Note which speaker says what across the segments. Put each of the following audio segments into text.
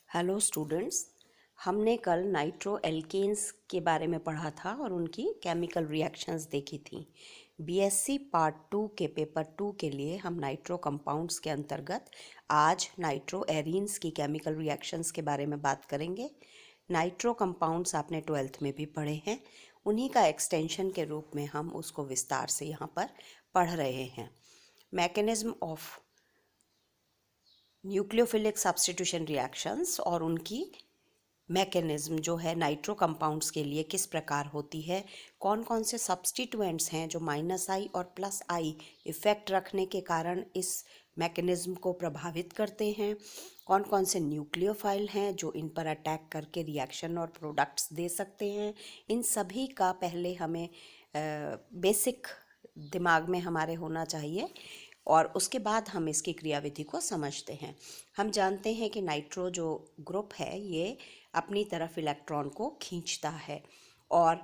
Speaker 1: Hello students, हमने कल nitro alkanes के बारे में पढ़ा था और उनकी केमिकल रिएक्शंस देखी थी। बीएससी पार्ट 2 के पेपर 2 के लिए हम नाइट्रो कंपाउंड्स के अंतर्गत आज नाइट्रो एरीन्स की केमिकल रिएक्शंस के बारे में बात करेंगे। नाइट्रो कंपाउंड्स आपने 12th में भी पढ़े हैं, उन्हीं का एक्सटेंशन के रूप में हम उसको विस्तार से यहाँ पर पढ़ रहे हैं। Mechanism of nucleophilic substitution reactions और उनकी मैकेनिज्म जो है नाइट्रो कंपाउंड्स के लिए किस प्रकार होती है, कौन कौन से सब्स्टिट्यूएंट्स हैं जो -I और +I इफ़ेक्ट रखने के कारण इस मैकेनिज्म को प्रभावित करते हैं, कौन कौन से न्यूक्लियोफाइल हैं जो इन पर अटैक करके रिएक्शन और प्रोडक्ट्स दे सकते हैं। इन सभी का पहले हमें बेसिक दिमाग में हमारे होना चाहिए और उसके बाद हम इसकी क्रियाविधि को समझते हैं। हम जानते हैं कि नाइट्रो जो ग्रुप है ये अपनी तरफ इलेक्ट्रॉन को खींचता है और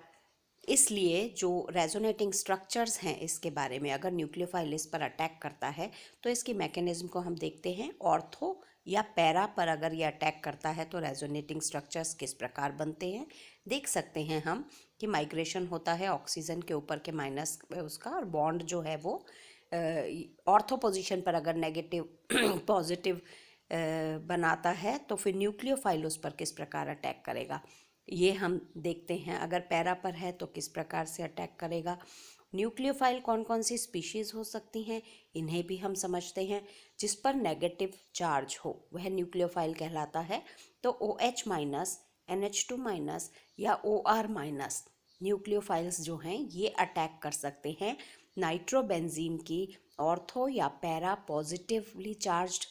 Speaker 1: इसलिए जो रेजोनेटिंग स्ट्रक्चर्स हैं इसके बारे में, अगर न्यूक्लियोफाइल इस पर अटैक करता है तो इसकी मैकेनिज्म को हम देखते हैं। ऑर्थो या पैरा पर अगर ये अटैक करता है तो रेजोनेटिंग स्ट्रक्चर्स किस प्रकार बनते हैं देख सकते हैं हम कि माइग्रेशन होता है ऑक्सीजन के ऊपर के माइनस उसका, और बॉन्ड जो है वो ऑर्थो पोजीशन पर अगर नेगेटिव पॉजिटिव बनाता है तो फिर न्यूक्लियोफाइल उस पर किस प्रकार अटैक करेगा ये हम देखते हैं। अगर पैरा पर है तो किस प्रकार से अटैक करेगा। न्यूक्लियोफाइल कौन कौन सी स्पीशीज़ हो सकती हैं इन्हें भी हम समझते हैं। जिस पर नेगेटिव चार्ज हो वह न्यूक्लियोफाइल कहलाता है। तो OH माइनस, NH2 माइनस या OR माइनस न्यूक्लियोफाइल्स जो हैं ये अटैक कर सकते हैं नाइट्रोबेंजीन की ऑर्थो या पैरा पॉजिटिवली चार्ज्ड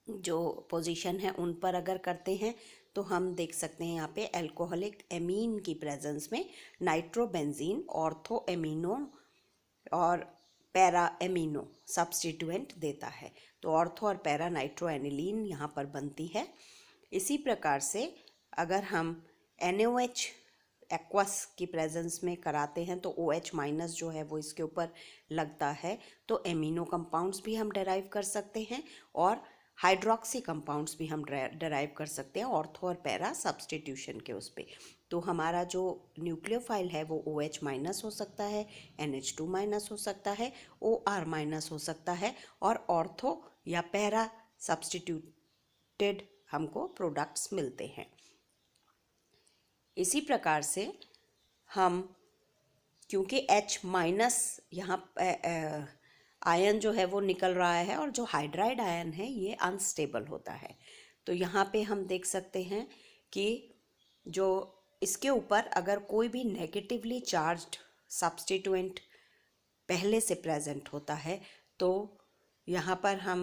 Speaker 1: जो पोजीशन है उन पर अगर करते हैं तो हम देख सकते हैं यहाँ पे एल्कोहलिक एमीन की प्रेजेंस में नाइट्रोबेंजीन ऑर्थो एमिनो और पैरा एमिनो सब्स्टिट्यूएंट देता है। तो ऑर्थो और पैरा नाइट्रो एनिलीन यहाँ पर बनती है। इसी प्रकार से अगर हम NaOH एक्वस की प्रेजेंस में कराते हैं तो OH माइनस जो है वो इसके ऊपर लगता है, तो एमिनो कंपाउंड्स भी हम डेराइव कर सकते हैं और हाइड्रोक्सी कंपाउंड्स भी हम डेराइव कर सकते हैं ऑर्थो और पैरा सब्स्टिट्यूशन के उस पर। तो हमारा जो न्यूक्लियोफाइल है वो OH माइनस हो सकता है, NH2 माइनस हो सकता है, OR माइनस हो सकता है और ऑर्थो या पैरा सब्स्टिट्यूटेड हमको प्रोडक्ट्स मिलते हैं। इसी प्रकार से हम क्योंकि H माइनस यहाँ आयन जो है वो निकल रहा है और जो हाइड्राइड आयन है ये अनस्टेबल होता है, तो यहाँ पे हम देख सकते हैं कि जो इसके ऊपर अगर कोई भी नेगेटिवली चार्ज्ड सब्स्टिट्यूएंट पहले से प्रेजेंट होता है तो यहाँ पर हम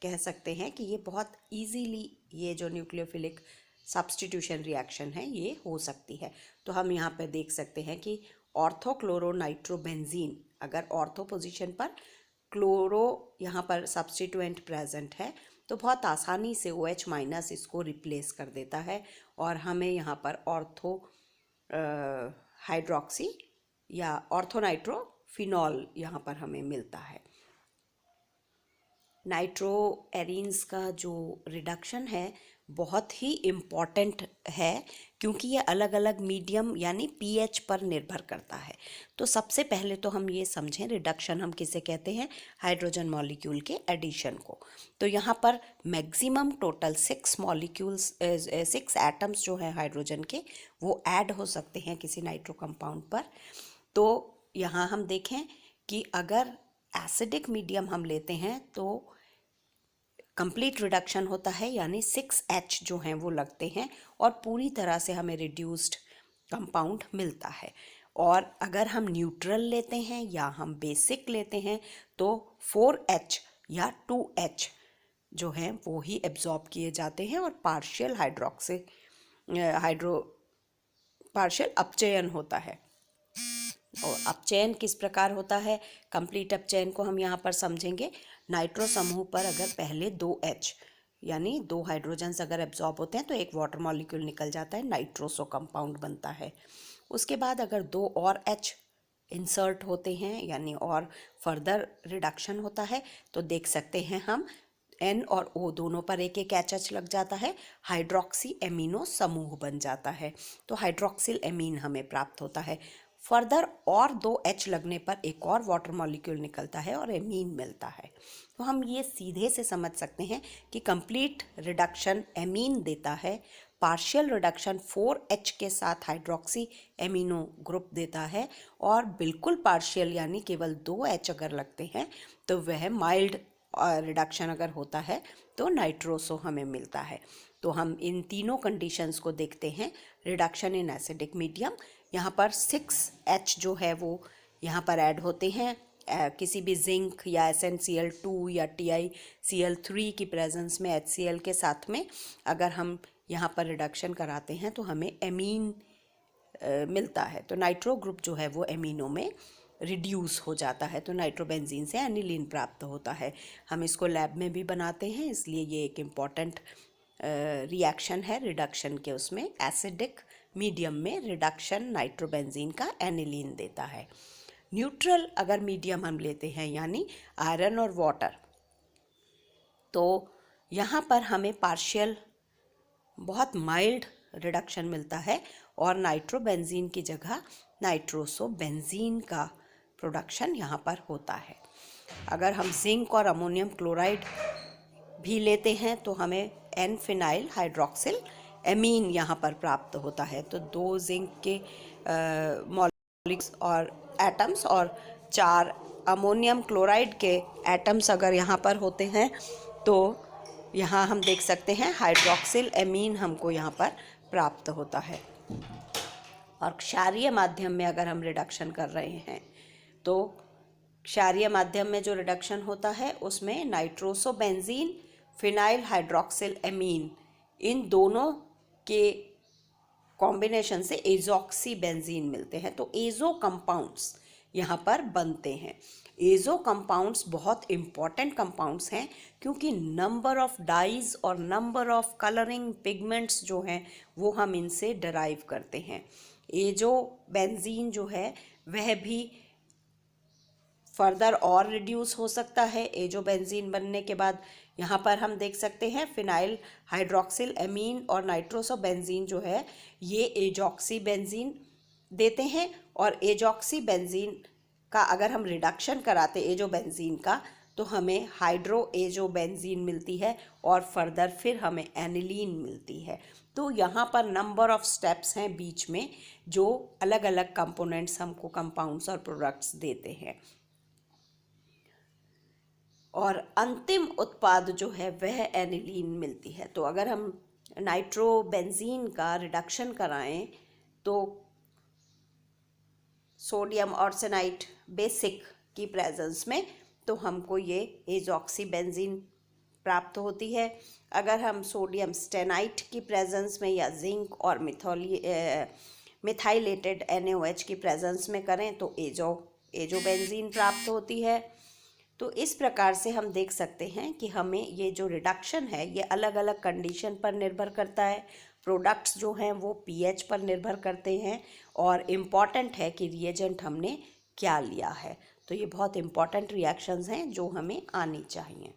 Speaker 1: कह सकते हैं कि ये बहुत इजीली ये जो न्यूक्लियोफिलिक सब्स्टिट्यूशन रिएक्शन है ये हो सकती है। तो हम यहाँ पर देख सकते हैं कि ऑर्थोक्लोरोनाइट्रोबेंजीन, अगर ऑर्थो पोजीशन पर क्लोरो यहाँ पर सब्स्टिट्यूएंट प्रेजेंट है तो बहुत आसानी से OH माइनस इसको रिप्लेस कर देता है और हमें यहाँ पर ऑर्थो हाइड्रोक्सी या ऑर्थोनाइट्रोफिनॉल यहाँ पर हमें मिलता है। नाइट्रो एरीन्स का जो रिडक्शन है बहुत ही इम्पॉर्टेंट है क्योंकि ये अलग अलग मीडियम यानी pH पर निर्भर करता है। तो सबसे पहले तो हम ये समझें रिडक्शन हम किसे कहते हैं, हाइड्रोजन मॉलिक्यूल के एडिशन को। तो यहाँ पर मैक्सिमम टोटल 6 मॉलिक्यूल्स 6 एटम्स जो हैं हाइड्रोजन के वो ऐड हो सकते हैं किसी नाइट्रो कंपाउंड पर। तो यहाँ हम देखें कि अगर एसिडिक मीडियम हम लेते हैं तो कंप्लीट रिडक्शन होता है यानी 6H जो हैं वो लगते हैं और पूरी तरह से हमें रिड्यूस्ड कंपाउंड मिलता है। और अगर हम न्यूट्रल लेते हैं या हम बेसिक लेते हैं तो 4H या 2H जो हैं वो ही एब्जॉर्ब किए जाते हैं और पार्शियल अपचयन होता है। और अपचयन किस प्रकार होता है, कंप्लीट अपचयन को हम यहाँ पर समझेंगे। नाइट्रो समूह पर अगर पहले 2H यानी 2 हाइड्रोजन्स अगर एब्जॉर्ब होते हैं तो एक वाटर मॉलिक्यूल निकल जाता है, नाइट्रोसो कंपाउंड बनता है। उसके बाद अगर 2 और H इंसर्ट होते हैं यानी और फर्दर रिडक्शन होता है तो देख सकते हैं हम N और O दोनों पर एक एक एच लग जाता है, हाइड्रोक्सी एमिनो समूह बन जाता है, तो हाइड्रोक्सिल एमीन हमें प्राप्त होता है। फर्दर और 2 H लगने पर एक और वाटर मॉलिक्यूल निकलता है और एमीन मिलता है। तो हम ये सीधे से समझ सकते हैं कि कंप्लीट रिडक्शन एमीन देता है, पार्शियल रिडक्शन 4H के साथ हाइड्रोक्सी एमिनो ग्रुप देता है, और बिल्कुल पार्शियल यानी केवल 2H अगर लगते हैं तो वह माइल्ड रिडक्शन अगर होता है तो नाइट्रोसो हमें मिलता है। तो हम इन तीनों कंडीशंस को देखते हैं। रिडक्शन इन एसिडिक मीडियम, यहाँ पर 6H जो है वो यहाँ पर ऐड होते हैं किसी भी जिंक या SnCl2 या TiCl3 की प्रेजेंस में HCl के साथ में अगर हम यहाँ पर रिडक्शन कराते हैं तो हमें एमीन मिलता है। तो नाइट्रो ग्रुप जो है वो एमीनो में रिड्यूस हो जाता है, तो नाइट्रोबेंजीन से एनिलीन प्राप्त होता है। हम इसको लैब में भी बनाते हैं, इसलिए ये एक इम्पॉर्टेंट रिएक्शन है रिडक्शन के। उसमें एसिडिक मीडियम में रिडक्शन नाइट्रोबेंजीन का एनिलीन देता है। न्यूट्रल अगर मीडियम हम लेते हैं यानी आयरन और वाटर, तो यहाँ पर हमें पार्शियल बहुत माइल्ड रिडक्शन मिलता है और नाइट्रोबेंजीन की जगह नाइट्रोसोबेंजीन का प्रोडक्शन यहाँ पर होता है। अगर हम जिंक और अमोनियम क्लोराइड भी लेते हैं तो हमें एन फिनाइल हाइड्रोक्सिल एमीन यहाँ पर प्राप्त होता है। तो 2 जिंक के मॉलिक्यूल्स और एटम्स और 4 अमोनियम क्लोराइड के एटम्स अगर यहाँ पर होते हैं तो यहाँ हम देख सकते हैं हाइड्रोक्सिल एमीन हमको यहाँ पर प्राप्त होता है। और क्षारीय माध्यम में अगर हम रिडक्शन कर रहे हैं तो क्षारीय माध्यम में जो रिडक्शन होता है उसमें नाइट्रोसोबेंजीन, फिनाइल हाइड्रोक्सिल एमीन, इन दोनों के कॉम्बिनेशन से एजॉक्सी बेंजीन मिलते हैं। तो एजो कंपाउंड्स यहाँ पर बनते हैं। एजो कंपाउंड्स बहुत इम्पॉर्टेंट कंपाउंड्स हैं क्योंकि नंबर ऑफ डाइज और नंबर ऑफ कलरिंग पिगमेंट्स जो हैं वो हम इनसे डराइव करते हैं। एजो बेंजीन जो है वह भी फर्दर और रिड्यूस हो सकता है एजो बेंजीन बनने के बाद। यहाँ पर हम देख सकते हैं फिनाइल हाइड्रोक्सिल एमीन और नाइट्रोसोबेंजीन जो है ये एजॉक्सी बेंजीन देते हैं, और एजॉक्सी बेंजीन का अगर हम रिडक्शन कराते एजो बेंजीन का तो हमें हाइड्रो एजो बेंजीन मिलती है और फर्दर फिर हमें एनिलीन मिलती है। तो यहाँ पर नंबर ऑफ स्टेप्स हैं बीच में जो अलग अलग कंपोनेंट्स हमको कंपाउंड्स और प्रोडक्ट्स देते हैं, और अंतिम उत्पाद जो है वह एनिलीन मिलती है। तो अगर हम नाइट्रोबेंजीन का रिडक्शन कराएं तो सोडियम ऑर्सेनाइट बेसिक की प्रेजेंस में तो हमको ये एजॉक्सी बेंजीन प्राप्त होती है। अगर हम सोडियम स्टेनाइट की प्रेजेंस में या जिंक और मिथाइलेटेड NaOH की प्रेजेंस में करें तो एजो बेंजीन प्राप्त होती है। तो इस प्रकार से हम देख सकते हैं कि हमें ये जो रिडक्शन है ये अलग अलग कंडीशन पर निर्भर करता है। प्रोडक्ट्स जो हैं वो pH पर निर्भर करते हैं, और इम्पॉर्टेंट है कि रिएजेंट हमने क्या लिया है। तो ये बहुत इम्पॉर्टेंट रिएक्शंस हैं जो हमें आनी चाहिए।